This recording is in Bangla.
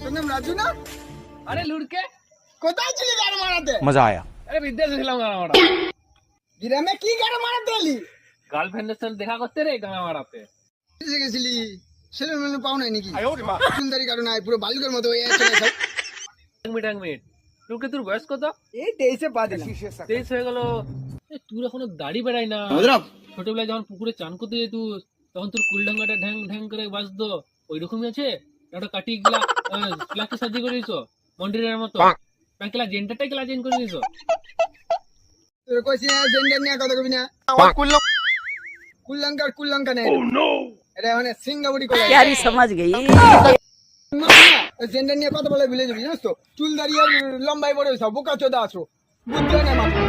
তোর নাম রাজু না? আরে লুড়কে কোথায় ছিলি গাড়ি মারাতে? मजा आया। আরে বিদেশে ছিলাম গানা মারা গ্রামে কি গাড়ি মারাতে এলি? গার্লফ্রেন্ডের সাথে দেখা করতে রে গানা মারাতে এসে গেছিলি ছেলে মেলে পাও নাই নাকি? সুন্দরী কারণ নাই, পুরো বালুকের মতো হয়ে আছে সব। এক মিনিট লুড়কে তোর বয়স কত? এই 23-এ পা দিলাম। 23 হয়ে গেল। তোর এখনো দাড়ি বেড়াই না। ছোটবেলায় যখন পুকুরে চান করতে যেত তখন তোর কুলডাঙ্গাটা ঢ্যাং ঢ্যাং করে বাজতো, ওই রকমই আছে। একটা কাটি গিলা ক্লাসে সাজি করে দিছো মন্দিরের মতো, ক্লাস জেন্টারটাই ক্লাস চেঞ্জ করে দিছো। তোর কইছি না জেন্ডার নিয়ে কথা কবি না। কুল্লঙ্কা নেই। এটা মানে সিঙ্গাপুরি কলা। प्यारी समझ गई। জেন্ডার নিয়ে কথা বলে ভুলে যাবি, জানিস তো? চুল দাঁড়িয়ে লম্বাই বড় হয়েছ, বোকা চোদা আছো, বুঝতে না মাথা।